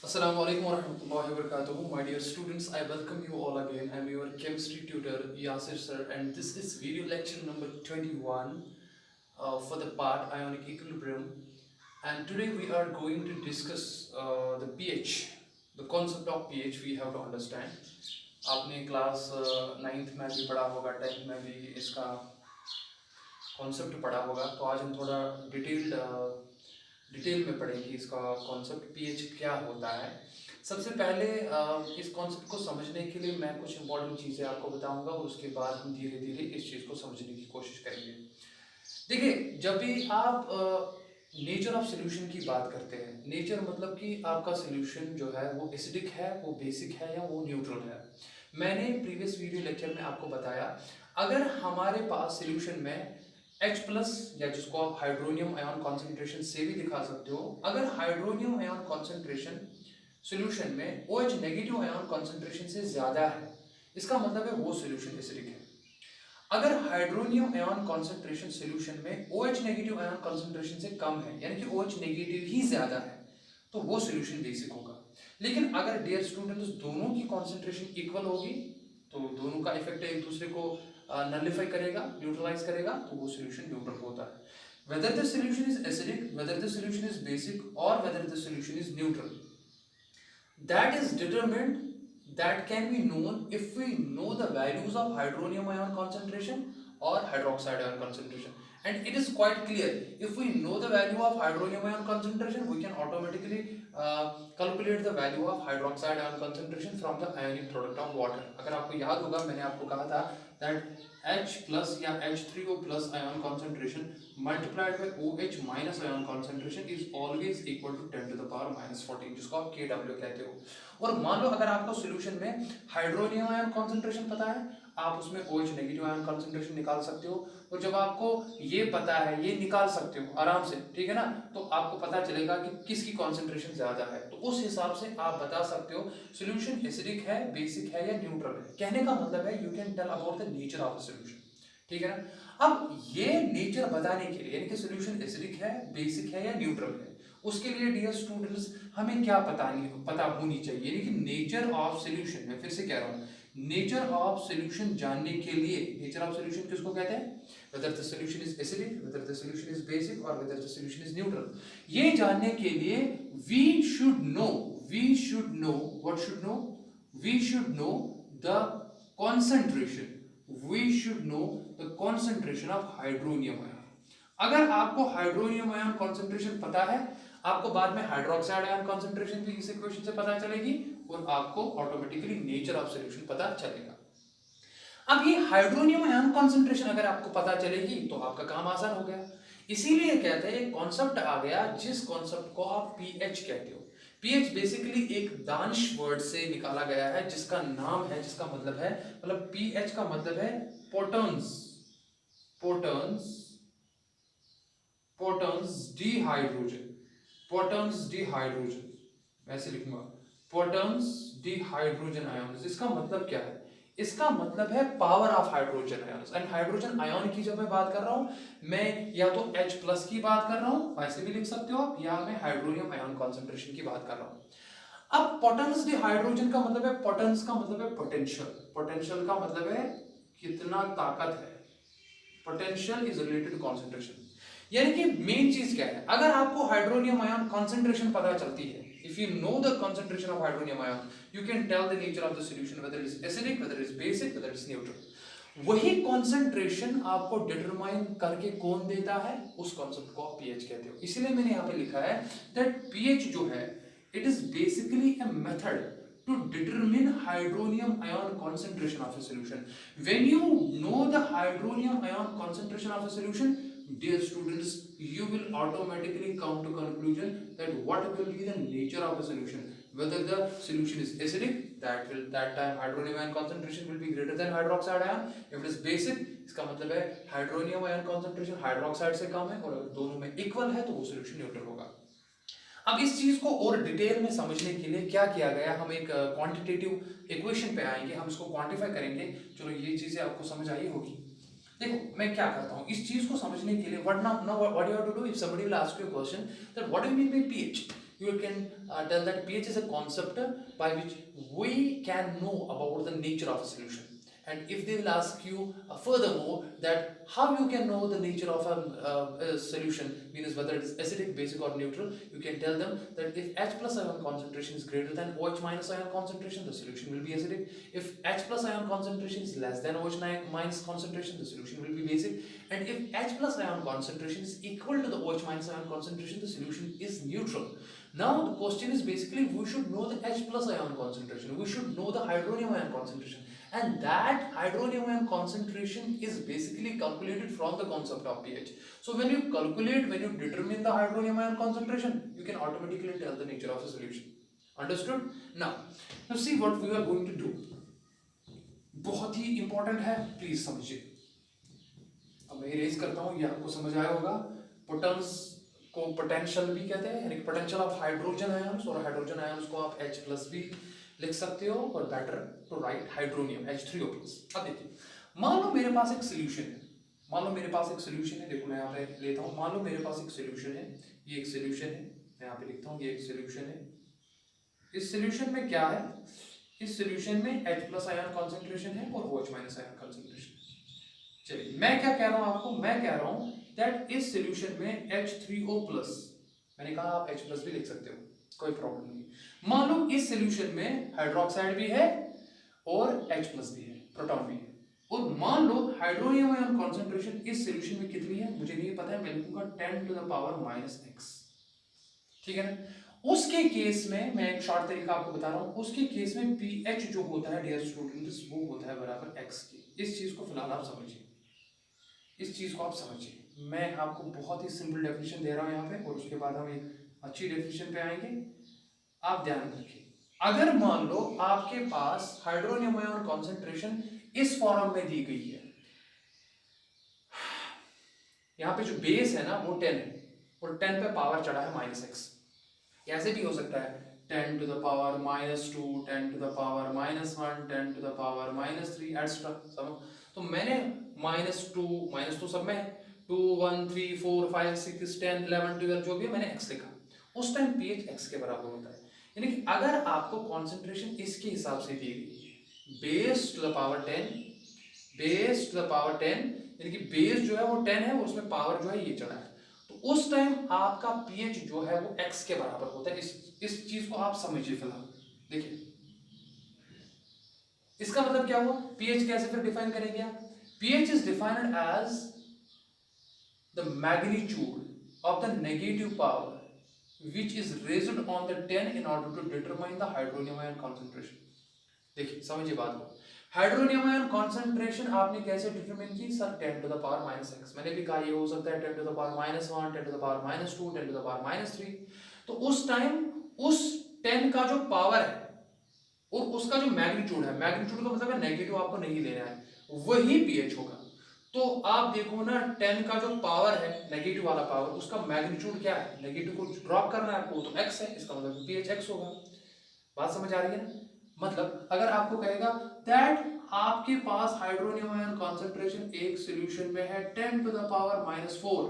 Assalamu alaikum wa rahmatullahi wa barakatuh. My dear students, I welcome you all again. I'm your chemistry tutor Yasir sir, and this is video lecture number 21 for the part ionic equilibrium. And today we are going to discuss the pH, the concept of pH we have to understand. आपने class 9th में भी पढ़ा होगा, 10th में भी इसका concept पढ़ा होगा, तो आज हम थोड़ा डिटेल में पढ़ेंगे इसका कॉन्सेप्ट पीएच क्या होता है। सबसे पहले इस कॉन्सेप्ट को समझने के लिए मैं कुछ इंपॉर्टेंट चीज़ें आपको बताऊंगा और उसके बाद हम धीरे धीरे इस चीज़ को समझने की कोशिश करेंगे। देखिए, जब भी आप नेचर ऑफ सोल्यूशन की बात करते हैं, नेचर मतलब कि आपका सोल्यूशन जो है वो एसिडिक है, वो बेसिक है या वो न्यूट्रल है। मैंने प्रीवियस वीडियो लेक्चर में आपको बताया, अगर हमारे पास सोल्यूशन में H प्लस या जिसको आप हाइड्रोनियम आयन कॉन्सेंट्रेशन से भी दिखा सकते हो, अगर हाइड्रोनियम आयन कॉन्सेंट्रेशन सोल्यूशन में OH नेगेटिव आयन कॉन्सेंट्रेशन से ज्यादा है, इसका मतलब है वो सोल्यूशन एसिडिक है। अगर हाइड्रोनियम आयन कॉन्सेंट्रेशन सोल्यूशन में OH नेगेटिव आयन कॉन्सेंट्रेशन से कम है, यानी कि OH नेगेटिव ही ज्यादा है, तो वो सोल्यूशन बेसिक होगा। लेकिन अगर डियर स्टूडेंट्स दोनों की कॉन्सेंट्रेशन इक्वल होगी, तो दोनों का इफेक्ट एक दूसरे को नलिफाई करेगा, न्यूट्रलाइज करेगा, तो वो सोल्यूशन न्यूट्रल होता है। Whether the solution is acidic, whether the solution is basic और whether the solution is neutral, that is determined, that can be known if we know the values of hydronium ion concentration or hydroxide ion concentration. And it is quite clear, if we know the value of hydronium ion concentration, we can automatically calculate the value of hydroxide ion concentration from the ionic product of water. अगर आपको याद होगा, मैंने आपको कहा था that H plus या H3O plus ion concentration multiplied by OH minus ion concentration is always equal to 10 to the power minus 14, जिसको आप KW कहते हो। और मान लो अगर आपको सोल्यूशन में हाइड्रोनियम आयन कॉन्सेंट्रेशन पता है, आप उसमें OH नेगेटिव आयन कॉन्सेंट्रेशन निकाल सकते हो। और जब आपको ये पता है, ये निकाल सकते हो आराम से, ठीक है ना, तो आपको पता चलेगा कि किसकी कॉन्सेंट्रेशन ज्यादा है, तो उस हिसाब से आप बता सकते हो सोल्यूशन एसिडिक है, बेसिक है या न्यूट्रल है। कहने का मतलब है you can tell about the nature of the solution, ठीक है ना। अब ये नेचर बताने के लिए, यानी कि सोल्यूशन एसिडिक है, बेसिक है या न्यूट्रल है, उसके लिए डियर स्टूडेंट्स हमें क्या पता होनी चाहिए, यानी कि नेचर ऑफ सोल्यूशन। मैं फिर से कह रहा हूँ, नेचर ऑफ सोल्यूशन जानने के लिए, नेचर ऑफ सोल्यूशन किसको कहते हैं, whether the solution is acidic, whether the solution is basic or whether the solution is neutral, ये जानने के लिए we should know what should know, we should know the concentration, we should know the concentration of hydronium ion। अगर आपको hydronium ion concentration पता है, आपको बाद में हाइड्रोक्साइड आयन कॉन्सेंट्रेशन भी इस इक्वेशन से पता चलेगी और आपको ऑटोमेटिकली नेचर ऑफ सॉल्यूशन पता चलेगा। अब ये हाइड्रोनियम आयन कॉन्सेंट्रेशन अगर आपको पता चलेगी तो आपका काम आसान हो गया। इसीलिए कहते हैं एक कॉन्सेप्ट आ गया जिस कॉन्सेप्ट को आप पीएच कहते हो। पीएच बेसिकली एक दानिश वर्ड से निकाला गया है जिसका नाम है, जिसका मतलब है, मतलब पीएच का मतलब है पोटॉन्स, पोटॉन्स, पोटॉन्स डिहाइड्रोजन, पोटॉन्स डिहाइड्रोजन, ऐसे लिखूंगा, पोटॉन्स डिहाइड्रोजन आयन। इसका मतलब क्या है, इसका मतलब है power of hydrogen ion. And hydrogen ion की जब मैं बात कर रहा हूं, मैं या तो H प्लस की बात कर रहा हूं, ऐसे भी लिख सकते हो आप, या मैं हाइड्रोनियम आयन कॉन्सेंट्रेशन की बात कर रहा हूं। अब पोटेंस डिहाइड्रोजन का मतलब है, पोटेंस का मतलब है पोटेंशियल, पोटेंशियल का मतलब है कितना ताकत है, potential is related to concentration. यानी कि मेन चीज क्या है, अगर आपको हाइड्रोनियम आयन कॉन्सेंट्रेशन पता चलती है, if you know the concentration of hydronium ion, you can tell the nature of the solution, whether it is acidic, whether it is basic, whether it is neutral। वही concentration आपको determine करके कौन देता है, उस कॉन्सेप्ट को आप pH कहते हो। इसलिए मैंने यहाँ पे लिखा है दैट पीएच जो है, it is basically a method to determine hydronium ion concentration of a solution। When you know the hydronium ion concentration of a solution, dear students, you will automatically come to conclusion that what will be the nature of the solution, whether the solution is acidic, that time hydronium ion concentration will be greater than hydroxide ion। if it is basic, इसका मतलब है hydronium ion concentration hydroxide से कम है, और अगर दोनों में equal है तो वो सोल्यूशन न्यूट्रल होगा। अब इस चीज को और डिटेल में समझने के लिए क्या किया गया, हम एक क्वांटिटेटिव इक्वेशन पे आएंगे, हम इसको क्वांटिफाई करेंगे। चलो ये चीजें आपको समझ आई होगी। देखो मैं क्या करता हूँ इस चीज को समझने के लिए, what you have to do, if somebody will ask you a question that what do you mean by pH, You can tell that pH is a concept by which we can know about the nature of a solution. And if they will ask you furthermore that how you can know the nature of a solution, means whether it is acidic, basic or neutral, you can tell them that if H plus ion concentration is greater than OH minus ion concentration, the solution will be acidic. If H plus ion concentration is less than OH minus concentration, the solution will be basic. And if H plus ion concentration is equal to the OH minus ion concentration, the solution is neutral. Now the question is basically we should know the H plus ion concentration, we should know the hydronium ion concentration, and that hydronium ion concentration is basically calculated from the concept of pH. So when you calculate, when you determine the hydronium ion concentration, you can automatically tell the nature of a solution. Understood? Now see what we are going to do. बहुत ही important है, please समझिए. अब मैं erase करता हूँ, ये आपको समझ आया होगा. पोटेंस को पोटेंशियल भी कहते हैं, यानी पोटेंशियल ऑफ हाइड्रोजन आयंस, और हाइड्रोजन आयंस को आप H प्लस भी लिख सकते हो, और better to write hydronium H3O plus. अब देखिए, मान लो मेरे पास एक सोल्यूशन है, मान लो मेरे पास एक सोल्यूशन है. देखो मैं यहाँ पे लेता हूँ, मान लो मेरे पास एक सोल्यूशन है, ये एक सोल्यूशन है, मैं यहाँ पे लिखता हूँ ये एक सोल्यूशन है. इस सोल्यूशन में क्या है, इस सोल्यूशन में H प्लस आयन कॉन्सेंट्रेशन है और OH माइनस आयन कॉन्सेंट्रेशन. चलिए मैं क्या कह रहा हूँ आपको, मैं कह रहा हूँ दैट इस सोल्यूशन में H3O प्लस, मैंने कहा आप H प्लस भी लिख सकते हो, कोई प्रॉब्लम नहीं. मान लो इस सोल्यूशन में हाइड्रोक्साइड भी है और H प्लस भी है, प्रोटॉन भी है, और मान लो हाइड्रोनियम आयन कॉन्सेंट्रेशन इस सोल्यूशन में कितनी है मुझे नहीं पता है, मैं लिखूंगा 10 to the power minus x. ठीक है ना. उसके केस में मैं एक शॉर्ट तरीका आपको बता रहा हूं, उसके केस में pH जो होता है डियर स्टूडेंट्स, वो होता है बराबर x के. इस चीज को फिलहाल आप समझिए, इस चीज को आप समझिए. मैं आपको बहुत ही सिंपल डेफिनेशन दे रहा हूं यहाँ पे, और उसके बाद हम एक अच्छी डेफिनेशन पे आएंगे. आप ध्यान रखिए, अगर मान लो आपके पास हाइड्रोनियम आयन कॉन्सेंट्रेशन इस फॉर्म में दी गई है, यहाँ पे जो बेस है ना वो 10 है, और 10 पे पावर चढ़ा है माइनस x. ऐसे भी हो सकता है 10 to the power minus 2, 10 to the power minus 1, 10 to the power minus 3 extra. तो मैंने माइनस टू सब में 2, 1, 3, 4, 5, 6, 10, 11, 12 जो भी है मैंने x लिखा. उस टाइम pH x के बराबर होता है. यानी कि अगर आपको कॉन्सेंट्रेशन इसके हिसाब से दी गई है, base to the power 10, base to the power 10, यानी कि बेस जो है वो 10 है और उसमें पावर जो है ये चढ़ा है, तो उस टाइम आपका pH जो है वो x के बराबर होता है. इस चीज को आप समझिए फिलहाल. देखिए इसका मतलब क्या हुआ, pH कैसे फिर डिफाइन करेंगे आप. pH is defined as the magnitude of the negative power which is raised on the 10 in order to determine the hydronium ion concentration. देखिए समझिए बात को, हाइड्रोनियम आयन कॉन्सेंट्रेशन आपने कैसे डिटरमाइन की sir, 10 to the power minus x. मैंने भी कहा ये हो सकता है 10 to the power minus 1, 10 to the power minus 2, 10 to the power minus 3. तो उस टाइम उस 10 का जो पावर है और उसका जो मैग्नीट्यूड है, मैग्नीट्यूड का मतलब है नेगेटिव आपको नहीं लेना है, वही pH होगा. तो आप देखो ना 10 का जो पावर है नेगेटिव वाला पावर, उसका मैग्नीट्यूड क्या है, नेगेटिव को ड्रॉप करना है आपको, तो x है, इसका मतलब pH x होगा. बात समझ आ रही है ना. मतलब अगर आपको कहेगा दैट आपके पास हाइड्रोनियम आयन कॉन्सेंट्रेशन एक सॉल्यूशन में है 10 टू द पावर माइनस 4,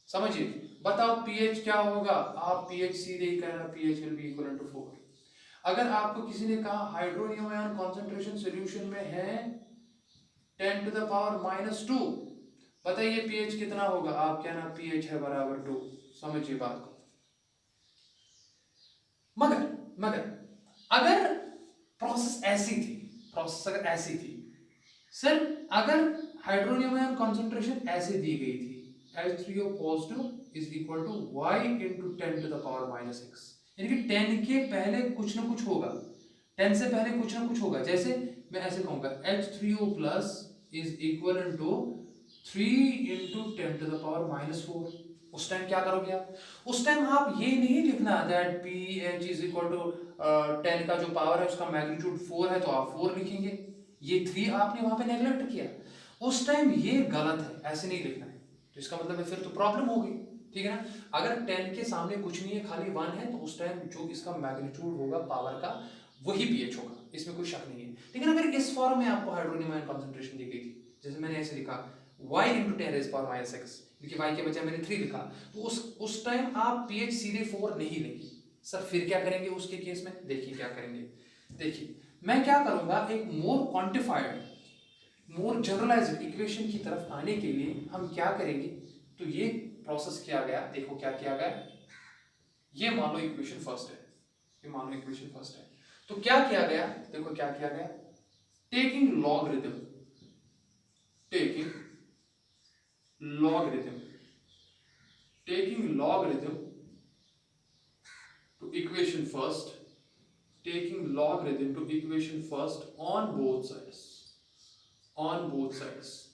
समझिए, बताओ pH क्या होगा, आप pH सीधे ही कहना pH will be equal to 4. अगर आपको किसी ने कहा हाइड्रोनियम आयन कॉन्सेंट्रेशन सॉल्यूशन में है 10 टू द पावर माइनस 2, बताइए pH कितना होगा, आप कहना pH है बराबर 2. समझिए बात को. मगर अगर प्रोसेस ऐसी थी, प्रोसेस अगर ऐसी थी सर, अगर हाइड्रोनियम आयन कॉन्सेंट्रेशन ऐसे दी गई थी H3O positive is equal to y into 10 to the power minus 6, यानी कि 10 के पहले कुछ ना कुछ होगा, 10 से पहले कुछ ना कुछ होगा. जैसे मैं ऐसे कहूंगा H3O plus is equal to 3 into 10 to the power minus 4. उस टाइम क्या करोगे आप, उस टाइम आप ये नहीं लिखना that pH is equal to 10 का जो पावर है उसका मैग्नीट्यूड 4 है तो आप 4 लिखेंगे, ये 3 आपने वहां पे नेगलेक्ट किया. उस टाइम ये गलत है, ऐसे नहीं लिखना है. तो इसका मतलब है फिर तो प्रॉब्लम होगी. ठीक है ना. अगर 10 के सामने कुछ नहीं है, खाली 1 है, तो उस टाइम जो इसका मैग्नीट्यूड होगा पावर का वही pH होगा, इसमें कोई शक नहीं है. लेकिन अगर इस फॉर्म में आपको हाइड्रोनियम आयन कॉन्सेंट्रेशन दी गई थी, जैसे मैंने ऐसे लिखा y इंटू 10⁻⁻⁶, क्योंकि y के बजाय मैंने 3 लिखा, तो उस टाइम आप pH सीधे 4 नहीं लेंगे। सर फिर क्या करेंगे उसके केस में? देखिए क्या करेंगे। देखिए मैं क्या करूंगा, एक मोर क्वांटिफाइड, मोर जनरलाइज्ड इक्वेशन की तरफ आने के लिए हम क्या करेंगे, तो ये प्रोसेस किया गया। देखो क्या किया गया, ये मान लो इक्वेशन फर्स्ट है, ये मान लो इक्वेशन फर्स्ट है, तो क्या किया गया, देखो क्या किया गया, taking logarithm, taking logarithm, taking logarithm to equation first, taking logarithm to equation first on both sides, on both sides।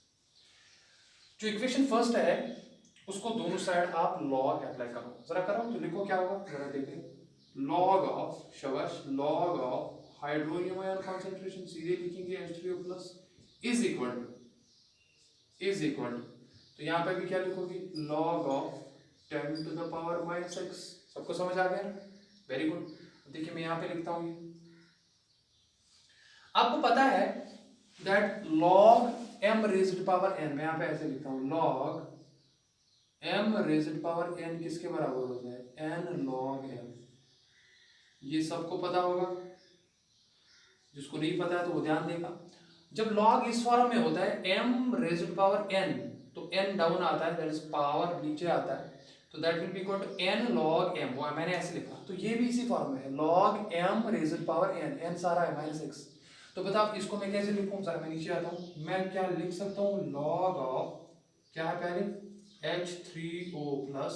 जो इक्वेशन फर्स्ट है उसको दोनों साइड आप लॉग अप्लाई करो, जरा करो तो लिखो क्या होगा, जरा देखिए, लॉग ऑफ शबाश, log of hydronium ion concentration, सीधे लिखेंगे H3O plus is equal to, तो यहाँ पे भी क्या लिखोगे, log of 10 to the power -6। सबको समझ आ गया? Very good. देखिए मैं यहाँ पे लिखता हूँ, आपको पता है that log m raised power n, मैं यहाँ पे ऐसे लिखता हूँ, log m raised power n किसके बराबर होता है, n log m। ये सबको पता होगा, जिसको नहीं पता है तो वो ध्यान देगा। जब log इस फॉर्म में होता है m raised power n, तो n डाउन आता है, दैट इज पावर नीचे आता है, तो that will be equal to n log m, वो मैंने ऐसे लिखा, तो ये भी इसी फॉर्म में है, log m raised power n, n सारा है -6। तो बताओ इसको मैं कैसे लिखूं, जरा मैं नीचे आता हूं, मैं क्या लिख सकता हूं, log ऑफ क्या है पहले H3O plus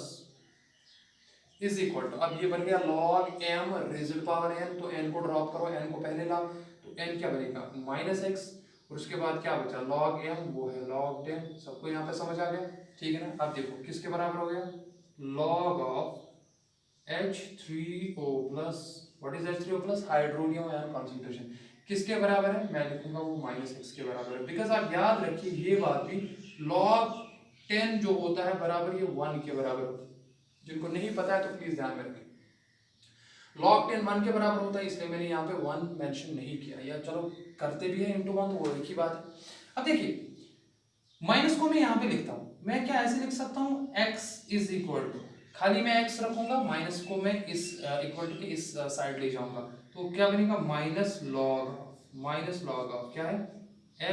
is equal to, अब ये बन गया log m raised power n, तो n को ड्रॉप करो, n को पहले लाओ, तो n क्या बनेगा -x, और उसके बाद क्या बचा log m, वो है log 10। सबको यहाँ पे समझ आ गया, ठीक है ना। अब देखो किसके बराबर हो गया, log of H3O plus, what is H3O plus, hydronium ion concentration, किसके बराबर है, मैं लिखूंगा वो -x के बराबर है, बिकॉज आप याद रखिए ये बात भी, log 10 जो होता है बराबर ये 1 के बराबर होता है, जिनको नहीं पता है तो प्लीज ध्यान में रखें, log 10 1 के बराबर होता है, इसलिए मैंने यहाँ पे 1 मेंशन नहीं किया, या चलो करते भी है इंटू 1 तो वो एक ही बात है। अब देखिए माइनस को मैं यहाँ पे लिखता हूँ, मैं क्या ऐसे लिख सकता हूँ, x इज इक्वल टू, खाली मैं x रखूंगा, माइनस को मैं इस इक्वल टू के इस साइड ले जाऊंगा, तो क्या बनेगा माइनस लॉग ऑफ क्या है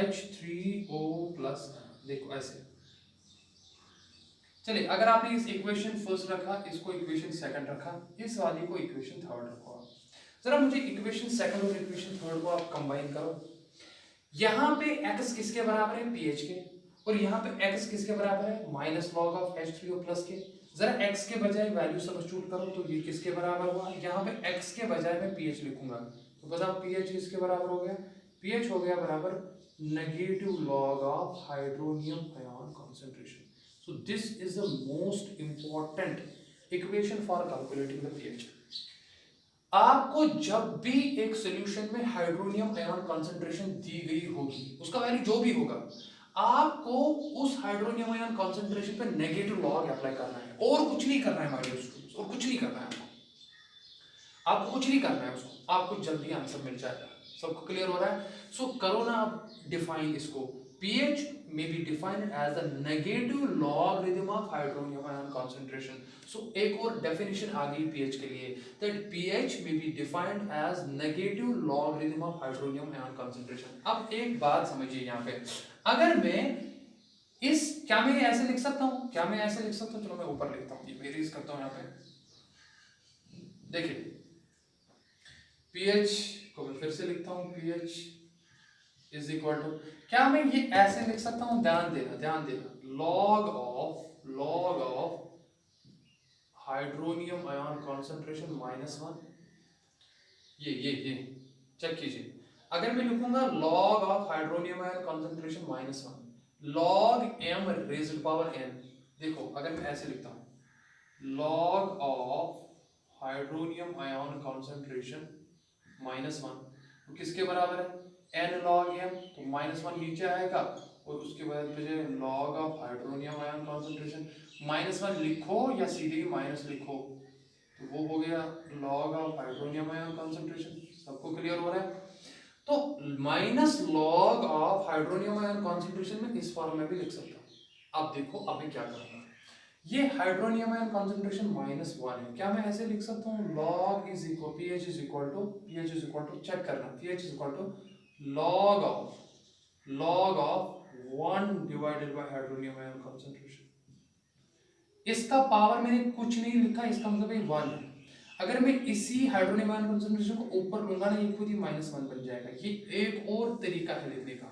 H3O प्लस, देखो ऐसे। चलिए अगर आपने इस इक्वेशन फर्स्ट रखा, इसको इक्वेशन सेकंड रखा, इस वाली को इक्वेशन थर्ड रखो आप, जरा मुझे इक्वेशन सेकंड और इक्वेशन थर्ड को आप कंबाइन करो। यहाँ पे x किसके बराबर है, pH के, और यहाँ पे x किसके बराबर है, minus log of H3O plus के। जरा x के बजाय वैल्यू सब्स्टिट्यूट करो, तो ये किसके बराबर हुआ, यहाँ पे x के बजाय मैं pH लिखूंगा, तो बताओ pH किसके बराबर हो गया, pH हो गया बराबर negative log of hydronium ion concentration. So this is the most important equation for calculating the pH। आपको जब भी एक सॉल्यूशन में हाइड्रोनियम आयन कंसंट्रेशन दी गई होगी, उसका वैल्यू जो भी होगा, आपको उस हाइड्रोनियम आयन कंसंट्रेशन पे नेगेटिव लॉग अप्लाई करना है, और कुछ नहीं करना है माय डियर स्टूडेंट्स, और कुछ नहीं करना है आपको कुछ नहीं करना है, उसको आपको जल्दी आंसर मिल जाएगा। सबको क्लियर हो रहा है? सो करो ना आप डिफाइन इसको, pH may be defined as the negative logarithm of hydronium ion concentration। so एक और डेफिनेशन आ गई pH के लिए, that pH may be defined as negative logarithm of hydronium ion concentration। अब एक बात समझिए यहाँ पे, अगर मैं इस, क्या मैं ऐसे लिख सकता हूँ, क्या मैं ऐसे लिख सकता हूँ, चलो मैं ऊपर लिखता हूँ, ये रेज करता हूँ यहाँ पे, देखिए pH को मैं फिर से लिखता हूँ, pH इज इक्वल टू, क्या मैं ये ऐसे लिख सकता हूँ, ध्यान देना, log of hydronium ion concentration -1, ये चेक कीजिए, अगर मैं लिखूंगा log of hydronium ion concentration -1 log m raised power n, देखो अगर मैं ऐसे लिखता हूँ log of hydronium ion concentration -1, तो किसके बराबर है, n log m, तो -1 नीचे आएगा, और उसके बाद बजाय log of hydronium ion concentration, -1 लिखो या सीधे माइनस लिखो, तो वो हो गया log of hydronium ion concentration. सबको क्लियर हो रहा है? तो minus log of hydronium ion concentration में इस फॉर्म में भी लिख सकता हूँ, अब देखो अब मैं क्या करूंगा, ये हाइड्रोनियम आयन कॉन्सेंट्रेशन -1 है, क्या मैं ऐसे लिख सकता हूँ log is equal pH is equal to check करना, pH is equal to log of 1 divided by hydronium ion concentration. इसका पावर मैंने कुछ नहीं लिखा, इसका मतलब ये 1 है। अगर मैं इसी हाइड्रोनियम आयन कॉन्सेंट्रेशन को ऊपर लूंगा ना, ये खुद ही -1 बन जाएगा। ये एक और तरीका है लिखने का,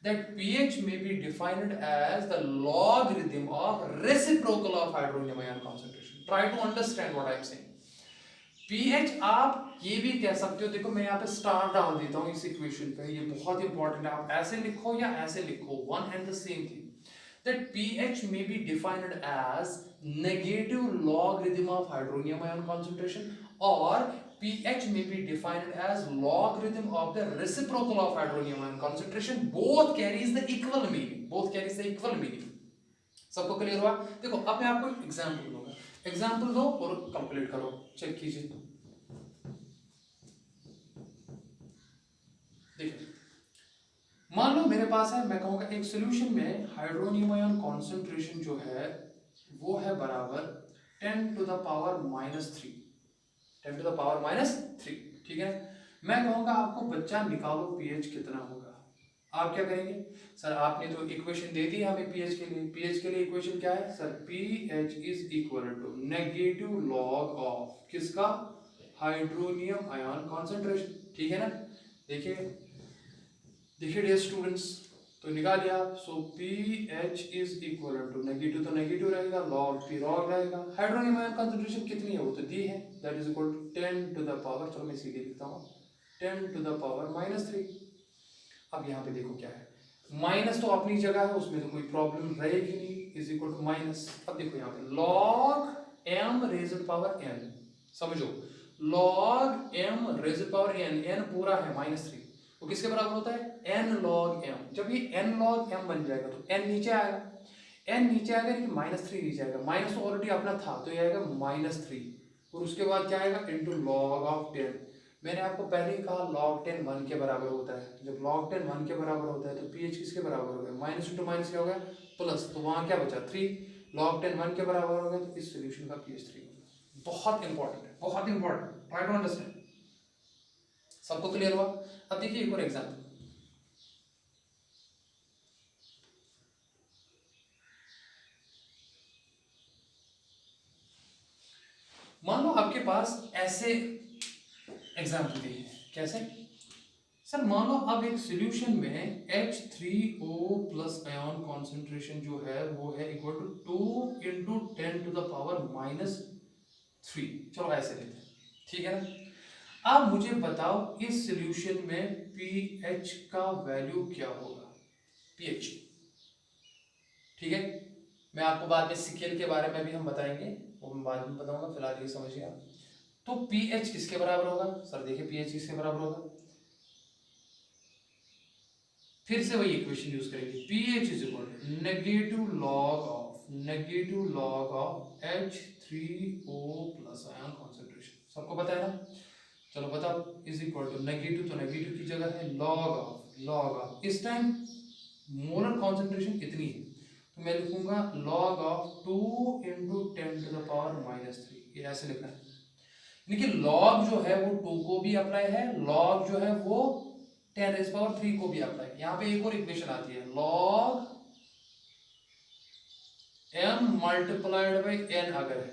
that pH may be defined as the logarithm of reciprocal of hydronium ion concentration. Try to understand what I am saying. pH आप ये भी कह सकते हो, देखो मैं यहाँ पे स्टार डाल देता हूँ इस इक्वेशन पे, ये बहुत इंपॉर्टेंट है, आप ऐसे लिखो या ऐसे लिखो, one and the same thing. That pH may be defined as negative logarithm of hydronium ion concentration, or pH may be defined as logarithm of the reciprocal of hydronium ion concentration. Both carries the equal meaning. Both carries the equal meaning. सबको clear हुआ? देखो अब मैं आपको example दूंगा, example दो और calculate करो, चेक कीजिए। देखिए मान लो मेरे पास है, मैं कहूँगा एक सॉल्यूशन में हाइड्रोनियम आयन कॉन्सेंट्रेशन जो है वो है बराबर 10 to the power -3, 10 to the power -3, ठीक है। मैं कहूँगा आपको बच्चा निकालो पीएच कितना होगा। आप क्या करेंगे सर, आपने तो इक्वेशन दे दी हमें पीएच के लिए, पीएच के लिए इक्वेशन क्या है sir, pH is equal to negative log of किसका, हाइड्रोनियम आयन कॉन्सेंट्रेशन, ठीक है ना। देखिए देखिए डियर स्टूडेंट्स, तो निकाल लिया आप, so P H is equal to negative तो नेगेटिव रहेगा, लॉग पी लॉग रहेगा, हाइड्रोनियम आयन कंसंट्रेशन कितनी है वो तो दी है, that is equal to 10 to the power, चलो मैं सीधे लिखता हूँ 10 टू द पावर -3। अब यहाँ पे देखो क्या है, माइनस तो अपनी जगह है, उसमें तो कोई प्रॉब्लम रहेगी नहीं, इज इक्वल टू माइनस। अब देखो यहाँ पे log m raised power n, समझो log m raised power n, n पूरा है -3, तो किसके बराबर होता है n log m। जब ये n log m बन जाएगा तो n नीचे आएगा, n नीचे आएगा लेकिन -3 नीचे आएगा, माइनस तो ऑलरेडी अपना था तो ये आएगा -3, और उसके बाद क्या आएगा इंटू लॉग ऑफ 10। मैंने आपको पहले ही कहा log 10 1 के बराबर होता है, जब log 10 1 के बराबर होता है तो pH किसके बराबर हो गया, माइनस इंटू माइनस क्या हो गया प्लस, तो वहां क्या बचा 3, log 10 1 के बराबर हो गया तो इस सोल्यूशन का pH 3 होगा। बहुत इंपॉर्टेंट है, बहुत इंपॉर्टेंट, ट्राई टू अंडरस्टैंड। सबको क्लियर हुआ? अब देखिए एक और एग्जांपल, मान लो आपके पास ऐसे एग्जाम्पल दिए हैं, कैसे सर, मान लो अब एक सॉल्यूशन में H3O प्लस आयन कॉन्सेंट्रेशन जो है वो है equal to 2 into 10 to the power -3, चलो ऐसे लेते हैं, ठीक है ना। अब मुझे बताओ इस सॉल्यूशन में पीएच का वैल्यू क्या होगा, पीएच, ठीक है। मैं आपको बाद में स्केल के बारे में भी हम बताएंगे, वो मैं बाद में बताऊंगा, फिलहाल ये समझिए आप। तो पीएच किसके बराबर होगा सर, देखिए पीएच किसके बराबर होगा, फिर से वही इक्वेशन यूज करेंगे, pH is equal to negative log of H3O plus ion concentration, सबको पता है ना। चलो बताओ, इज इक्वल टू नेगेटिव तो नेगेटिव की जगह है लॉग ऑफ इस टाइम मोलर कॉन्सेंट्रेशन कितनी है, तो मैं लिखूंगा log of 2 into 10 to the power -3, ये ऐसे लिखना है। देखिए log जो है वो 2 को भी अप्लाई है, log जो है वो 10 रेज़ पावर 3 को भी अप्लाई है। यहाँ पे एक और इक्वेशन आती है log m multiplied by n, अगर है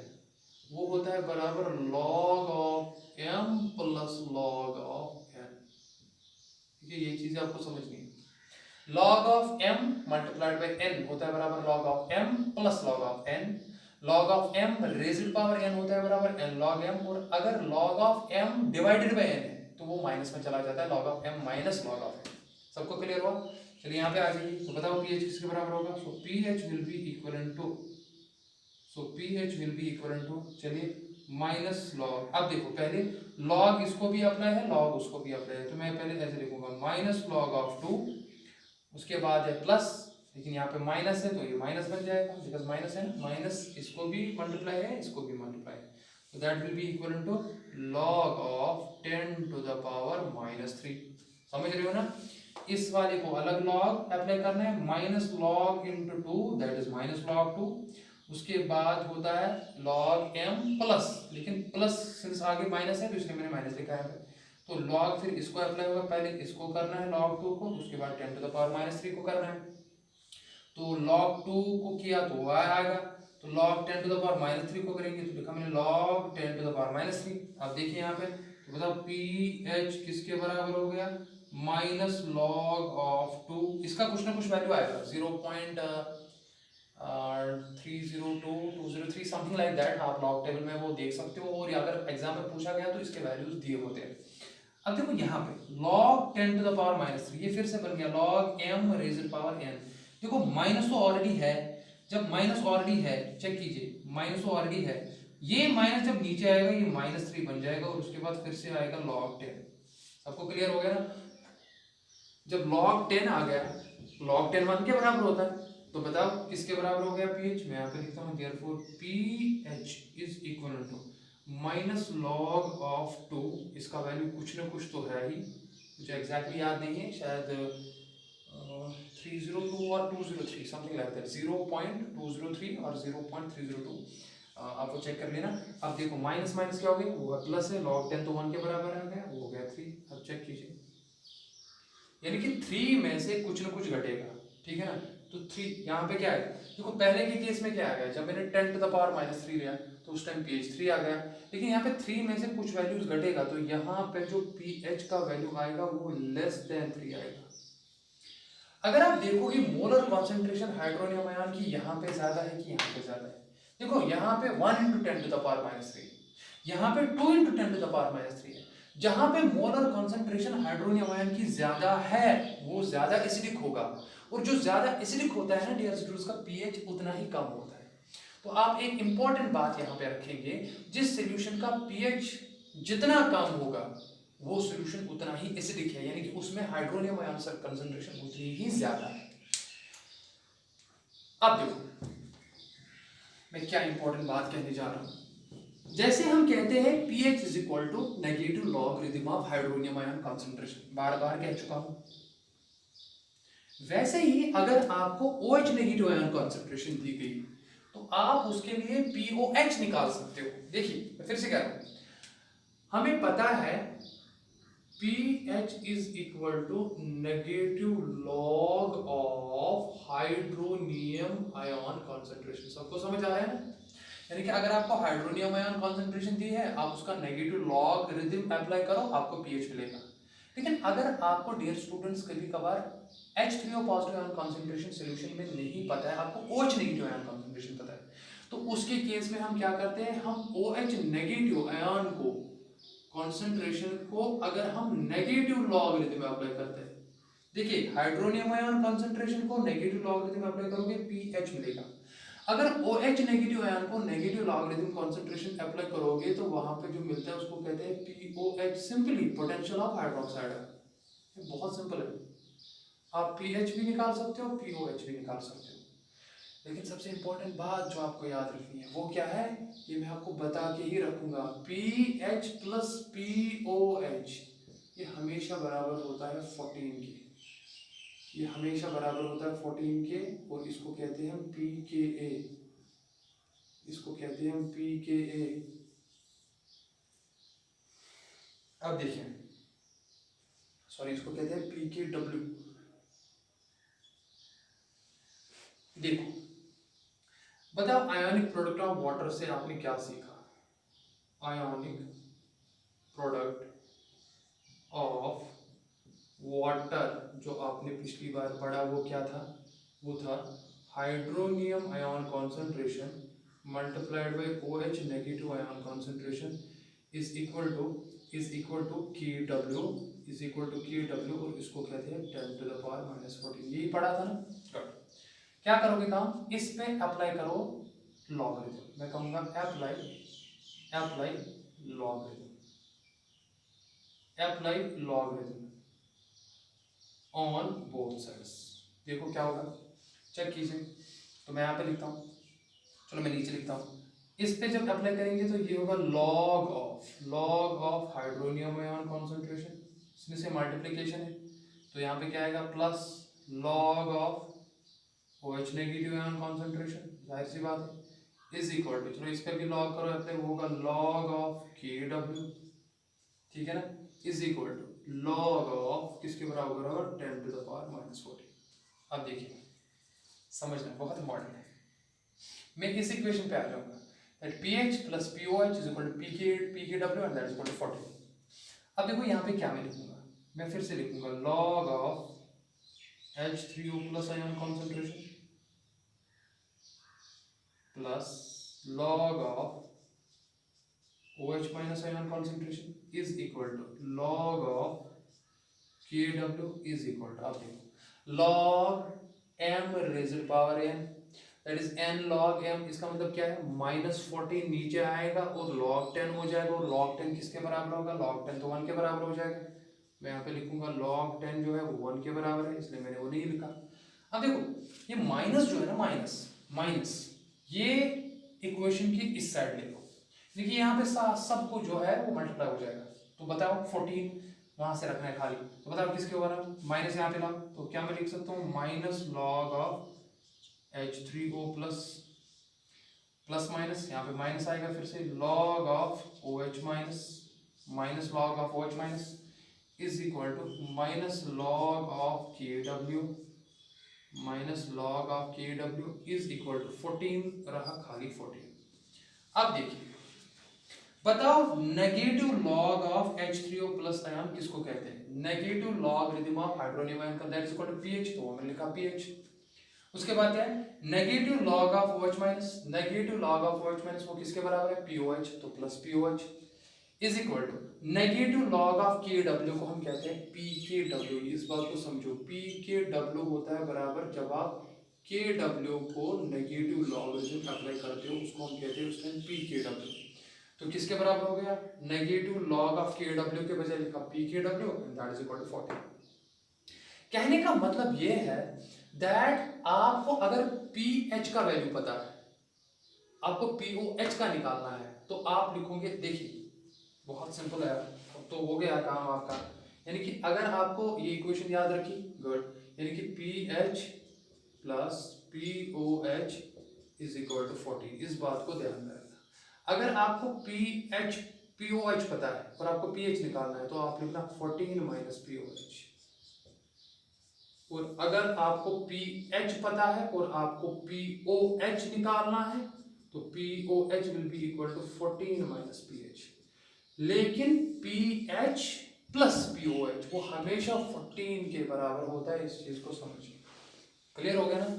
वो होता है बराबर log of m plus log of n। ठीक है, ये चीजें आपको समझनी है, log of m multiplied by n होता है बराबर log of m plus log of n, log of m raised power n होता है बराबर n log m, और अगर log of m divided by n है तो वो माइनस में चला जाता है, log of m minus log of n। सबको क्लियर हुआ? चलिए यहाँ पे आ जाइए, तो बताओ pH किसके बराबर होगा, so pH will be equivalent to, pH will be equivalent to, चलिए माइनस log, अब देखो पहले log इसको भी अप्लाई है log उसको भी अप्लाई है, तो मैं पहले ऐसे लिखूंगा माइनस log ऑफ 2, उसके बाद है प्लस, लेकिन यहाँ पे माइनस है तो ये माइनस बन जाएगा, बिकॉज माइनस है ना, माइनस इसको भी मल्टीप्लाई है इसको भी मल्टीप्लाई है, तो that will be equal to log of 10 to the power -3। समझ रहे हो ना, इस वाले को अलग लॉग अप्लाई करना है, minus log into two that is minus log to. उसके बाद होता है लॉग एम प्लस, लेकिन प्लस सिंस आगे माइनस है तो इसलिए मैंने माइनस लिखा है। तो लॉग फिर इसको अप्लाई होगा, पहले इसको करना है लॉग टू को, उसके बाद 10⁻³ को करना है। तो लॉग टू को किया तो y आएगा, तो लॉग 10⁻³ को करेंगे तो लिखा मैंने लॉग 10⁻³। अब देखिए यहाँ पे तो बताओ पी एच किसके बराबर हो गया, माइनस लॉग ऑफ टू। इसका कुछ ना कुछ वैल्यू आएगा 0.302 203 समथिंग लाइक दैट, आप लॉग टेबल में वो देख सकते हो, और अगर एग्जाम में पूछा गया तो इसके वैल्यूज दिए होते हैं। अब देखो यहाँ पे log 10⁻³ ये फिर से बन गया log m rays power n। देखो माइनस तो ऑलरेडी है, जब माइनस ऑलरेडी है चेक कीजिए, माइनस तो ऑलरेडी है, ये माइनस जब नीचे आएगा ये -3 बन जाएगा, और उसके बाद फिर से आएगा log 10। सबको क्लियर हो गया ना? जब log 10 आ गया, log 10 1 के बराबर होता है, तो बताओ किसके बराबर हो गया pH? मैं यहाँ पे लिखता हूँ therefore pH is equal to minus log of 2, इसका वैल्यू कुछ ना कुछ तो है ही, मुझे एग्जैक्टली याद नहीं है, शायद 302 और 203 समथिंग लाइक दैट, 0.203 और 0.302, आप वो चेक कर लेना। अब देखो माइनस माइनस क्या हो गया, वो प्लस है, log 10 तो 1 के बराबर आ गया, वो हो गया 3। अब चेक कीजिए, यानी कि 3 में से कुछ ना कुछ घटेगा, ठीक है ना? तो 3 यहाँ पे क्या है, देखो पहले के केस में क्या आ गया, जब मैंने 10⁻³ लिया तो उस टाइम pH 3 आ गया, लेकिन यहाँ पे 3 में से कुछ वैल्यूज घटेगा, तो यहाँ पे जो pH का वैल्यू आएगा वो <3 आएगा। अगर आप देखोगे मोलर कॉन्सेंट्रेशन हाइड्रोनियम आयन की यहाँ पे ज्यादा है कि यहाँ पे ज्यादा है, देखो यहाँ पे 1 × 10⁻³, यहाँ पे 2 × 10⁻³ है। जहां पे मोलर कॉन्सेंट्रेशन हाइड्रोनियम आयन की ज्यादा है वो ज्यादा एसिडिक होगा, और जो ज्यादा एसिडिक होता है ना डियर स्टूडेंट्स, का पीएच उतना ही कम होता है। तो आप एक इंपॉर्टेंट बात यहाँ पे रखेंगे, जिस सोल्यूशन का पीएच जितना कम होगा वो सोल्यूशन उतना ही एसिडिक है, यानी कि उसमें हाइड्रोनियम आयन कंसंट्रेशन उतनी ही ज्यादा है। अब देखो मैं क्या इंपॉर्टेंट बात कहने जा रहा हूं, जैसे हम कहते हैं pH is equal to negative logarithm of hydronium ion concentration, बार बार कह चुका हूं। वैसे ही अगर आपको OH नेगेटिव आयन कंसंट्रेशन दी गई तो आप उसके लिए POH निकाल सकते हो। देखिए मैं फिर से कह रहा हूं, हमें पता है pH is equal to negative log of hydronium ion concentration. सबको समझ आ रहा है ना? यानी कि अगर आपको हाइड्रोनियम आयन कंसंट्रेशन दी है, आप उसका नेगेटिव लॉगरिथम अप्लाई करो, आपको pH मिलेगा। लेकिन अगर आपको डियर स्टूडेंट्स कभी कभार H3O positive ion concentration solution में नहीं पता है, आपको OH नेगेटिव आयन कंसंट्रेशन पता है, तो उसके केस में हम क्या करते हैं, हम OH नेगेटिव आयन को कंसंट्रेशन को अगर हम नेगेटिव लॉगरिथम में अप्लाई करते हैं, देखिए हाइड्रोनियम आयन कंसंट्रेशन को नेगेटिव लॉगरिथम में अप्लाई करोगे pH मिलेगा। अगर OH नेगेटिव आयन को नेगेटिव लॉगरिथम कंसंट्रेशन अप्लाई करोगे तो वहां पे जो मिलता है उसको कहते हैं POH, simply potential of hydroxide. ये बहुत सिंपल है, आप pH भी निकाल सकते हो, POH भी निकाल सकते हो। लेकिन सबसे इंपॉर्टेंट बात जो आपको याद रखनी है वो क्या है, ये मैं आपको बता के ही रखूंगा, pH प्लस POH ये हमेशा बराबर होता है 14 के, ये हमेशा बराबर होता है 14 के, और इसको कहते हैं pKa, इसको कहते हैं pKa। अब देखिए, सॉरी इसको कहते हैं pKw। देखो बताओ आयोनिक प्रोडक्ट ऑफ वाटर से आपने क्या सीखा, आयोनिक प्रोडक्ट ऑफ वाटर जो आपने पिछली बार पढ़ा वो क्या था, वो था hydronium ion concentration multiplied by OH negative ion concentration is equal to KW is equal to KW, और इसको कहते हैं 10⁻⁻14। यही पढ़ा था ना? क्या करोगे काम, इस पे अप्लाई करो लॉगरिथम, मैं कहूंगा apply logarithm on both sides. देखो क्या होगा, चेक कीजिए। तो मैं यहाँ पे लिखता हूँ, चलो मैं नीचे लिखता हूँ, इस पे जब अप्लाई करेंगे तो ये होगा log of hydronium ion concentration, इसमें से मल्टीप्लिकेशन है, तो यहाँ पे क्या आएगा plus log of OH negative ion concentration, जाहिर सी बात है, इज इक्वल टू, चलो इस पे भी लॉग करो, अपने वो होगा लॉग ऑफ KW, ठीक है ना, is equal to log of किसके बराबर होगा 10⁻⁻⁴। अब देखिए समझना बहुत इंपॉर्टेंट है, मैं इस इक्वेशन पे आ जाऊंगा that pH plus POH is equal to PKW and that is equal to 40। अब देखो यहाँ पे क्या मैं लिखूंगा, मैं फिर से लिखूंगा log of H3O plus ion concentration plus log of OH minus ion concentration is equal to log of KW is equal to, अब देखो log m raised to power n, that is n log m, इसका मतलब क्या है -14 नीचे आएगा और log 10 हो जाएगा, और log 10 किसके बराबर होगा, log 10 तो 1 के बराबर हो जाएगा। मैं यहाँ पे लिखूंगा log 10 जो है वो 1 के बराबर है, इसलिए मैंने वो नहीं लिखा। अब देखो ये माइनस जो है ना, माइनस माइनस ये इक्वेशन की इस साइड ले लो, देखिए यहाँ पे सबको जो है वो मल्टीप्लाई हो जाएगा, तो बताओ 14 वहां से रखना है खाली, तो बताओ किसके ऊपर माइनस यहाँ पे ला, तो क्या मैं लिख सकता हूँ minus log of H3O plus plus minus, यहाँ पे माइनस आएगा फिर से log of OH minus minus log of OH minus is equal to minus log of KW minus log of KW is equal to 14 रहा खाली 14। अब देखिए बताओ negative log of H3O plus ion किसको कहते हैं, negative logarithm of hydronium ion का, that is equal to pH, तो मैंने लिखा pH। उसके बाद क्या है negative log of OH minus, negative log of OH minus वो किसके बराबर है POH, तो plus POH is equal to negative log of KW को हम कहते हैं PKW, इस बात को समझो PKW होता है बराबर जब आप KW को नेगेटिव लॉगरिथम अप्लाई करते हो उसको हम कहते हैं उसमें PKW, तो किसके बराबर हो गया नेगेटिव लॉग ऑफ KW के बजाय लिखा PKW and that is equal to 40। कहने का मतलब ये है दैट आपको अगर pH का वैल्यू पता है, आपको POH का निकालना है, तो आप लिखोगे, देखिए बहुत सिंपल है, अब तो हो गया काम आपका, यानी कि अगर आपको ये इक्वेशन याद रखी गुड, यानी कि pH plus POH is equal to 40, इस बात को ध्यान में रखना। अगर आपको POH पता है और आपको pH निकालना है तो आप लिखना 14 माइनस POH, और अगर आपको pH पता है और आपको POH निकालना है तो POH will be equal to 14 minus pH, लेकिन pH प्लस POH वो हमेशा 14 के बराबर होता है, इस चीज को समझिए। क्लियर हो गया ना,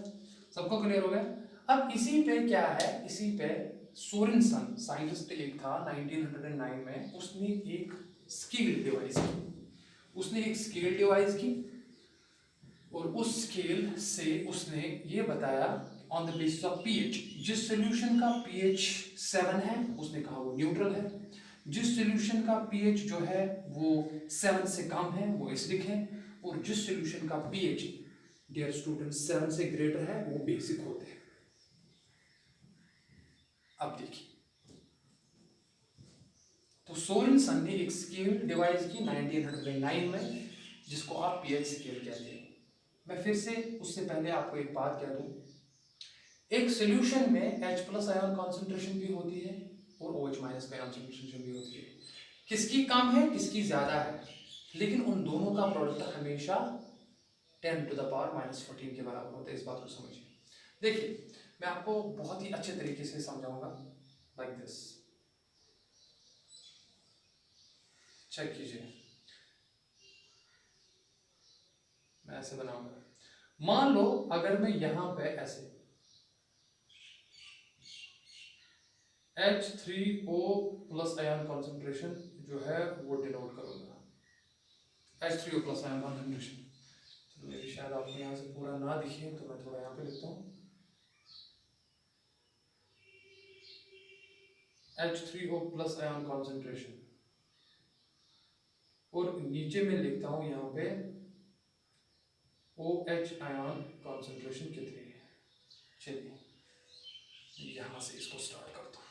सबको क्लियर हो गया। अब इसी पे क्या है, इसी पे सोरेनसन साइंटिस्ट एक था 1909 में, उसने एक स्केल डिवाइस की, उसने एक स्केल डिवाइस की और उस स्केल से उसने ये बताया on the basis of pH, जिस सॉल्यूशन का pH 7 है उसने कहा वो न्यूट्रल है, जिस सॉल्यूशन का pH जो है वो 7 से कम है वो एसिडिक है, और जिस सॉल्यूशन का pH डियर स्टूडेंट 7 से ग्रेटर है वो बेसिक होते हैं। अब देखिए तो सोरेनसन ने एक स्केल डिवाइस की 1909 में जिसको आप pH स्केल कहते हैं। मैं फिर से उससे पहले आपको एक बात कह दूं, एक सॉल्यूशन में H प्लस आयन कॉन्सेंट्रेशन भी होती है और OH माइनस का कॉन्सेंट्रेशन भी होती है, किसकी कम है किसकी ज्यादा है, लेकिन उन दोनों का प्रोडक्ट हमेशा 10⁻⁻14 के बराबर होता है, इस बात को समझिए। देखिए मैं आपको बहुत ही अच्छे तरीके से समझाऊंगा, लाइक दिस, चेक कीजिए, मैं ऐसे बनाऊंगा, मान लो अगर मैं यहां पे ऐसे H3O प्लस आयन कॉन्सेंट्रेशन जो है वो डिनोट करूंगा, H3O प्लस आयन कॉन्सेंट्रेशन, तो मेरी शायद आपको यहाँ से पूरा ना दिखे तो मैं थोड़ा यहाँ पे लिखता हूँ H3O प्लस आयन कॉन्सेंट्रेशन, और नीचे में लिखता हूँ यहाँ पे OH आयन कॉन्सेंट्रेशन कितनी है। चलिए यहाँ से इसको स्टार्ट करता हूँ,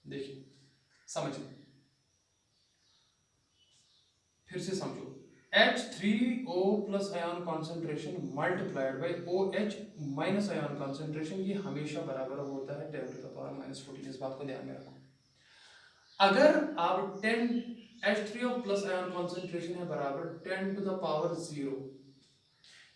देखिए समझिए, H3O plus ion concentration multiplied by OH minus ion concentration, ये हमेशा बराबर होता है 10 टू द पावर माइनस 14। इस बात को ध्यान में रखो। अगर आप 10 H3O प्लस आयन कॉन्सेंट्रेशन है बराबर 10 टू द पावर 0,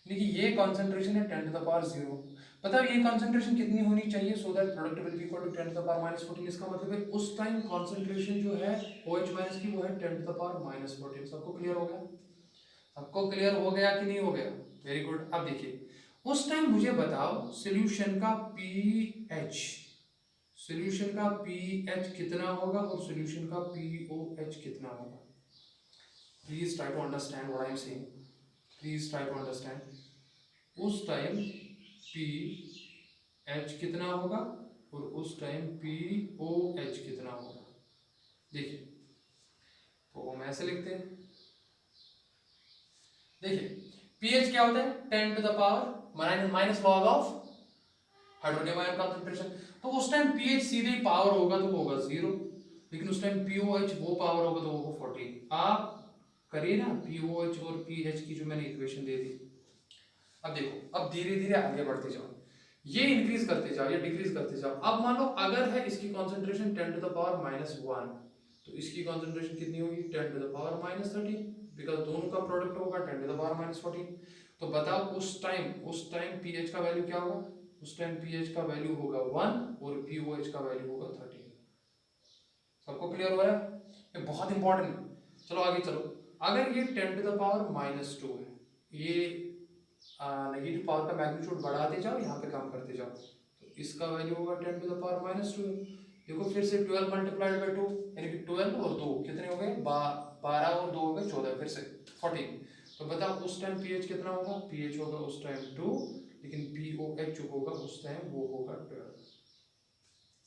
यानी कि ये कॉन्सेंट्रेशन है 10 टू द पावर 0। पता है ये कॉन्सेंट्रेशन कितनी होनी चाहिए so that product will be equal to 10 to the power minus 14। इसका मतलब है उस टाइम कॉन्सेंट्रेशन जो है OH माइनस की वो है 10 टू द पावर माइनस 14। सबको क्लियर हो गया? सबको क्लियर हो गया कि नहीं हो गया? Very good. अब देखिए उस टाइम मुझे बताओ सॉल्यूशन का पीएच, सॉल्यूशन का पीएच कितना होगा और सॉल्यूशन का पीओएच कितना होगा। Please try to understand what I am saying, please try to understand. उस टाइम पीएच कितना होगा और उस टाइम पीओएच कितना होगा। देखिए तो हम ऐसे लिखते हैं, देखिए पीएच क्या होता है 10 to the power minus log of hydronium ion concentration. तो उस टाइम पीएच सीधे ही पावर होगा तो वो होगा 0, लेकिन उस टाइम पीओएच वो पावर होगा तो वो होगा 14। आप करिए ना पीओएच और पीएच की जो मैंने इक्वेशन दे दी। अब देखो अब धीरे धीरे आगे बढ़ते जाओ, ये इंक्रीज करते जाओ या डिक्रीज करते जाओ। अब मान लो अगर है इसकी concentration 10 to the power minus 1, तो इसकी कॉन्सेंट्रेशन कितनी होगी 10 to the power minus 13, because दोनों का प्रोडक्ट होगा 10 टू द पावर माइनस 14। तो बताओ उस टाइम पीएच का वैल्यू क्या होगा? उस टाइम पीएच का वैल्यू होगा 1 और पीओएच का वैल्यू होगा 13। सबको क्लियर हो रहा है? ये बहुत इंपॉर्टेंट है। चलो आगे चलो। अगर ये 10 टू द पावर माइनस 2 है, ये नेगेटिव पावर का मैग्नीट्यूड बढ़ाते जाओ, यहाँ पे कम करते जाओ, तो इसका वैल्यू होगा 10 टू द पावर माइनस 2। देखो फिर से 12 मल्टीप्लाइड बाई 2, यानी कि 12 और 2 कितने हो गए 12 और 2 हो गए 14, फिर से 14। तो बताओ उस टाइम पीएच कितना होगा? पीएच होगा उस टाइम 2, लेकिन पीओएच जो होगा उस टाइम वो होगा 12।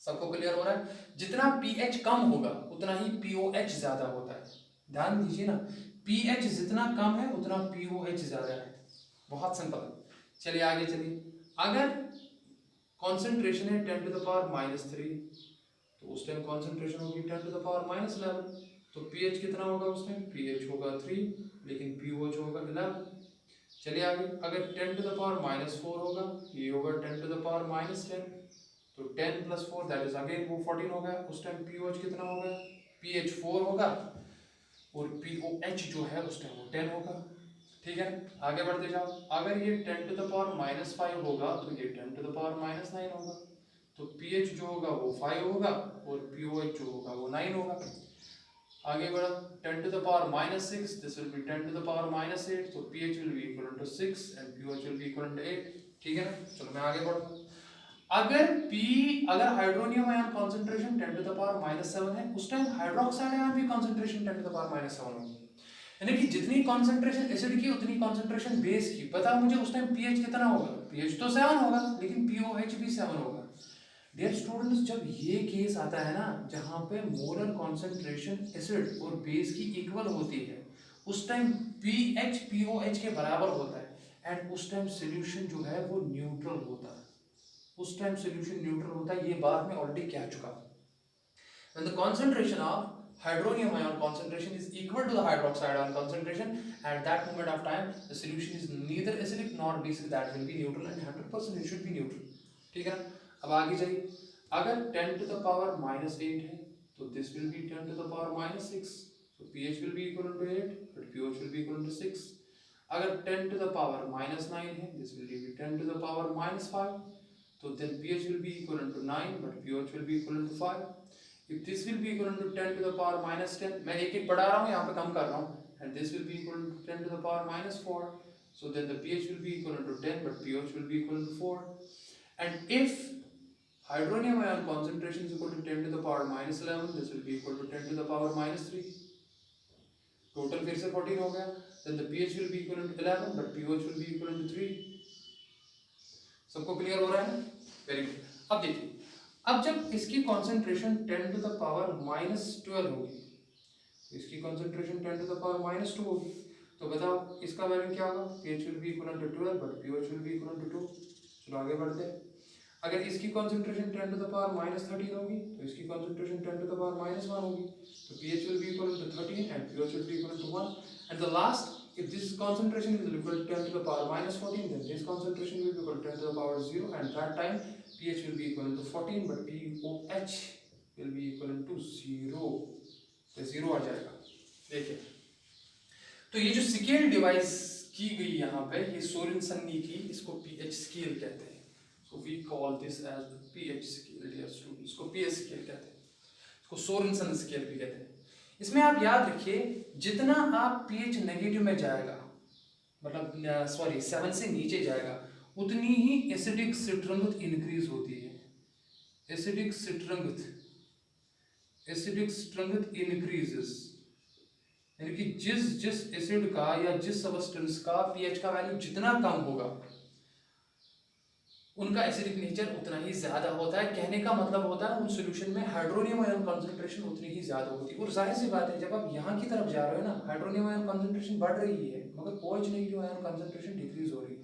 सबको क्लियर हो रहा है? जितना पीएच कम होगा उतना ही पीओएच ज्यादा होता है। ध्यान दीजिए ना, पीएच जितना कम है उतना पीओएच ज्यादा है। बहुत सिंपल। चलिए आगे चलिए। अगर कॉन्सेंट्रेशन है 10 टू द पावर माइनस 3, तो उस टाइम कॉन्सेंट्रेशन होगी 10 टू द पावर माइनस 11, तो पीएच कितना होगा उस टाइम? पीएच होगा 3, लेकिन पीओएच होगा 11। चलिए आगे। अगर 10 टू द पावर माइनस 4 होगा, ये होगा 10 टू द पावर माइनस 10, तो 10 प्लस 4 दैट इज अगेन वो 14 हो गया। उस टाइम पीओएच कितना होगा? पीएच 4 होगा और पीओएच जो है उस टाइम वो 10 होगा। ठीक है, आगे बढ़ते जाओ। अगर ये 10 टू द पावर माइनस 5 होगा तो ये 10 टू द पावर माइनस 9 होगा, तो पीएच जो होगा वो 5 होगा और पीओएच जो होगा वो 9 होगा। आगे बढ़ो। 10 to the power minus 6, this will be 10 to the power minus 8, तो pH will be equal to 6 and pOH will be equal to 8। ठीक है ना? चलो मैं आगे बढ़ता हूँ। अगर hydronium ion concentration 10 to the power minus 7 है, उस टाइम हाइड्रोक्साइड आयन भी concentration 10 to the power minus 7 होगी। यानी कि जितनी कॉन्सेंट्रेशन एसिड की उतनी कॉन्सेंट्रेशन बेस की। पता मुझे उस टाइम पीएच कितना होगा? पीएच तो 7 होगा, लेकिन पीओएच भी 7 होगा। डियर स्टूडेंट्स, जब ये केस आता है ना जहाँ पे मोलर कॉन्सेंट्रेशन एसिड और बेस की इक्वल होती है, उस टाइम पीएच पीओएच के बराबर होता है एंड उस टाइम सॉल्यूशन जो है वो न्यूट्रल होता है। उस टाइम सॉल्यूशन न्यूट्रल होता है, ये बात मैं ऑलरेडी कह चुका हूँ। When the concentration of hydronium ion concentration is equal to the hydroxide ion concentration, at that moment of time the solution is neither acidic nor basic, that will be neutral and 100% it should be neutral. ठीक है ना? अब आगे चलिए। अगर 10 to the power minus 8 है तो this will be 10 to the power minus 6, so pH will be equal to 8 but pH will be equal to 6. अगर 10 to the power minus 9 है, this will be 10 to the power minus 5, so then pH will be equal to 9 but pH will be equal to 5. If this will be equal to 10 to the power minus 10, मैं एक एक बढ़ा रहा हूँ यहाँ पे कम कर रहा हूँ, and this will be equal to 10 to the power minus 4, so then the pH will be equal to 10 but pH will be equal to 4. And if hydronium ion concentration is equal to 10 to the power minus 11, this will be equal to 10 to the power minus 3, total फिर से 14 हो गया, then the pH will be equal to 11 but pH will be equal to 3. सबको clear हो रहा है? Very good. अब देखिए, अब जब इसकी concentration 10 to the power minus 12 होगी, तो इसकी concentration 10 to the power minus 2 होगी, तो बताओ इसका वैल्यू क्या होगा? pH will be equal to 12 but pH will be equal to 2. चलो आगे बढ़ते हैं। अगर इसकी concentration 10 to the power minus 13 होगी तो इसकी concentration 10 to the power minus 1 होगी, तो pH will be equal to 13 and pH will be equal to 1. And the last if this concentration is equal to 10 to the power minus 14, then this concentration will be equal to 10 to the power 0, and that time pH will be equal to 14, but pOH will be equal to 0, तो 0 आ जाएगा। देखिए, तो ये जो scale device की गई यहाँ पे, ये सोरेनसन ने की, इसको pH स्केल कहते हैं। So we call this as the pH scale, dear students, इसको pH स्केल कहते हैं, इसको सोरेनसन स्केल भी कहते हैं। इसमें आप याद रखिए, जितना आप pH नेगेटिव में जाएगा, मतलब सॉरी 7 से नीचे जाएगा, उतनी ही एसिडिक स्ट्रेंथ इंक्रीज होती है। एसिडिक स्ट्रेंथ इंक्रीजेस, यानी कि जिस एसिड का या जिस सबस्टेंस का pH का वैल्यू जितना कम होगा, उनका एसिडिक नेचर उतना ही ज्यादा होता है। कहने का मतलब होता है उन सॉल्यूशन में हाइड्रोनियम आयन कंसंट्रेशन उतनी ही ज्यादा होती है। और जाहिर सी बात है, जब आप यहाँ की तरफ जा रहे हो ना, हाइड्रोनियम आयन कंसंट्रेशन बढ़ रही है, मगर OH negative ion concentration decrease हो रही है।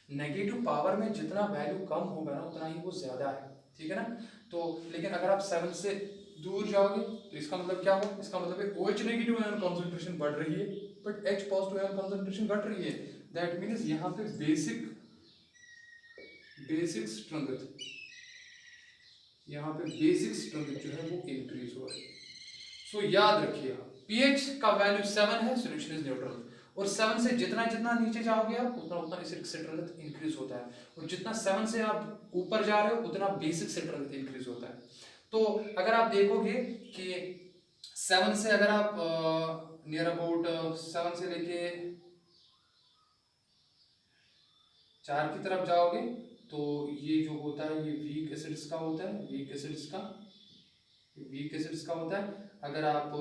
नेगेटिव पावर में जितना वैल्यू कम होगा ना, उतना ही वो ज्यादा है, ठीक है ना। तो लेकिन अगर आप 7 से दूर जाओगे तो इसका मतलब क्या हो, इसका मतलब है OH नेगेटिव आयन कंसंट्रेशन बढ़ रही है, but H positive ion concentration घट रही है। दैट मींस यहाँ पे बेसिक स्ट्रेंथ, यहाँ पे बेसिक स्ट्रेंथ जो है वो इंक्रीज हो रही है। सो याद रखिए, pH का वैल्यू 7 है, सॉल्यूशन इज न्यूट्रल, और 7 से जितना जितना नीचे जाओगे आप, उतना उतना एसिडिक स्ट्रेंथ इंक्रीज होता है, और जितना 7 से आप ऊपर जा रहे हो, उतना बेसिक स्ट्रेंथ इंक्रीज होता है। तो अगर आप देखोगे कि 7 से अगर आप नियर अबाउट 7 से लेके 4 की तरफ जाओगे, तो ये जो होता है ये वीक एसिड्स का होता है, वीक एसिड्स का होता है। अगर आप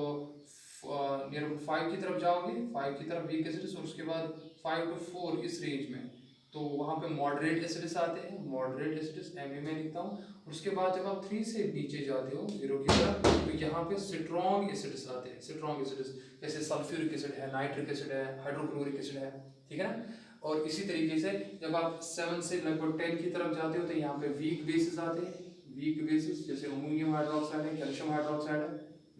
नियर 5 की तरफ जाओगे, 5 की तरफ वीक एसिड्स, और उसके बाद 5 to 4 इस रेंज में, तो वहाँ पे मॉडरेट एसिड्स आते हैं, मॉडरेट एसिड्स एमए में लिखता हूँ। और उसके बाद जब आप 3 से नीचे जाते हो 0 की तरफ, तो यहाँ पे स्ट्रॉन्ग एसिड्स आते हैं, स्ट्रॉन्ग एसिड्स जैसे सल्फ्यूरिक एसिड है, नाइट्रिक एसिड है, हाइड्रोक्लोरिक एसिड है, ठीक है ना। और इसी तरीके से जब आप 7 से लगभग 10 की तरफ जाते हो, तो यहाँ पे वीक बेसिस आते हैं, वीक बेसिस जैसे अमोनियम हाइड्रोक्साइड है, कैल्शियम हाइड्रोक्साइड है,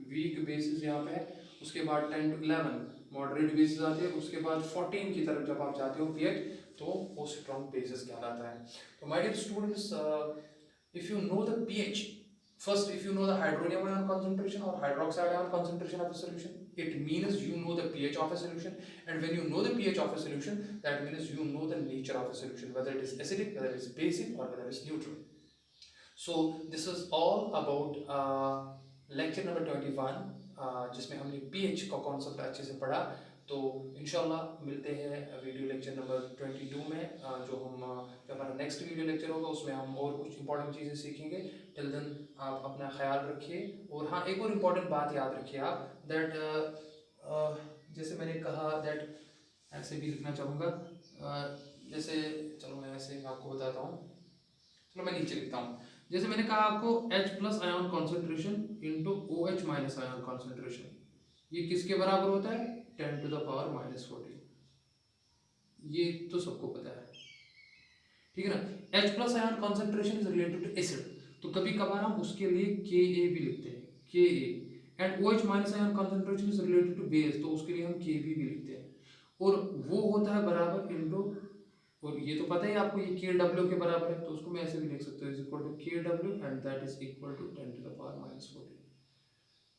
वीक बेसिस यहाँ पे है। उसके बाद 10 to 11 मॉडरेट बेसिस आते हैं। उसके बाद 14 की तरफ जब आप जाते हो pH, तो वो स्ट्रॉन्ग बेसिस कहलाता है। तो my dear students, if you know the pH, first if you know the hydronium ion concentration or hydroxide ion concentration of a solution, it means you know the pH of a solution, and when you know the pH of a solution, that means you know the nature of a solution, whether it is acidic, whether it is basic, or whether it is neutral. So this is all about lecture number 21, जिसमें हमने pH का concept अच्छे से पढ़ा। तो इंशाल्लाह मिलते हैं वीडियो लेक्चर नंबर 22 में, जो हमारा नेक्स्ट वीडियो लेक्चर होगा, उसमें हम और कुछ इंपॉर्टेंट चीज़ें सीखेंगे। टिल देन आप अपना ख्याल रखिए। और हाँ, एक और इम्पॉर्टेंट बात याद रखिए आप, दैट जैसे मैंने कहा, दैट ऐसे भी लिखना चाहूँगा, जैसे चलो मैं ऐसे आपको बताता हूँ, चलो मैं नीचे लिखता हूँ। जैसे मैंने कहा आपको H plus ion concentration into OH minus ion concentration, ये किसके बराबर होता है, 10 to the power minus 14। ये तो सबको पता है, ठीक है ना। H plus ion concentration is related to acid, तो कभी कभार हम उसके लिए Ka भी लिखते हैं, Ka, and OH minus ion concentration is related to base, तो उसके लिए हम Kb भी लिखते हैं, और वो होता है बराबर इंटू, और ये तो पता ही आपको ये Kw के बराबर है, तो उसको मैं ऐसे भी लिख सकता हूँ, is equal to Kw, and that is equal to 10 to the power minus 14,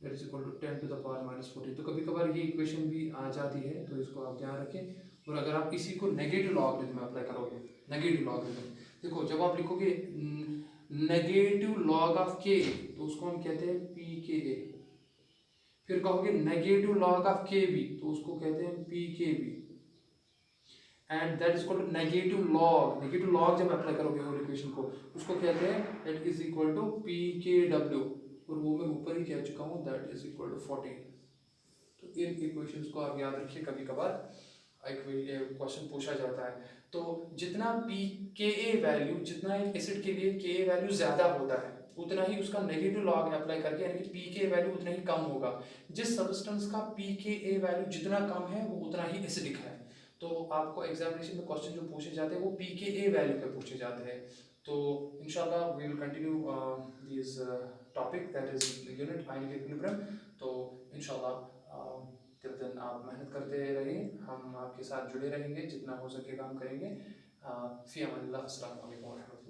that is equal to 10 to the power minus 14। तो कभी कभार ये इक्वेशन भी आ जाती है, तो इसको आप ध्यान रखें। और अगर आप इसी को नेगेटिव लॉगरिथम में अप्लाई करोगे, नेगेटिव लॉगरिथम, देखो जब आप लिखोगे नेगेटिव लॉग ऑफ K, तो उसको हम कहते हैं pKa। फिर कहोगे नेगेटिव लॉग ऑफ Kb, तो उसको कहते हैं pKb, and that is equal to negative log जब अप्लाई करोगे वो इक्वेशन को, उसको कहते हैं that is equal to pKw, और वो मैं ऊपर ही कह चुका हूँ, दैट इज इक्वल टू 14। तो इन इक्वेशंस को आप याद रखिए, कभी कभार एक क्वेश्चन पूछा जाता है। तो जितना pKa वैल्यू, जितना एक एसिड के लिए Ka वैल्यू ज्यादा होता है, उतना ही उसका नेगेटिव लॉग अप्लाई करके, यानी कि pK वैल्यू उतना ही कम होगा। जिस सब्सटेंस का pKa वैल्यू जितना कम है, वो उतना ही एसिडिक है। तो आपको एग्जामिनेशन में क्वेश्चन जो पूछे जाते हैं, वो pKa वैल्यू पे पूछे जाते हैं। तो इंशाल्लाह we will continue this topic, that is unit ionic equilibrium. तो इंशाल्लाह तिल दिन आप मेहनत करते रहिए, हम आपके साथ जुड़े रहेंगे, जितना हो सकेगा हम करेंगे। फ़ी अमानिल्लाह, अस्सलामु अलैकुम वरहमतुल्लाह।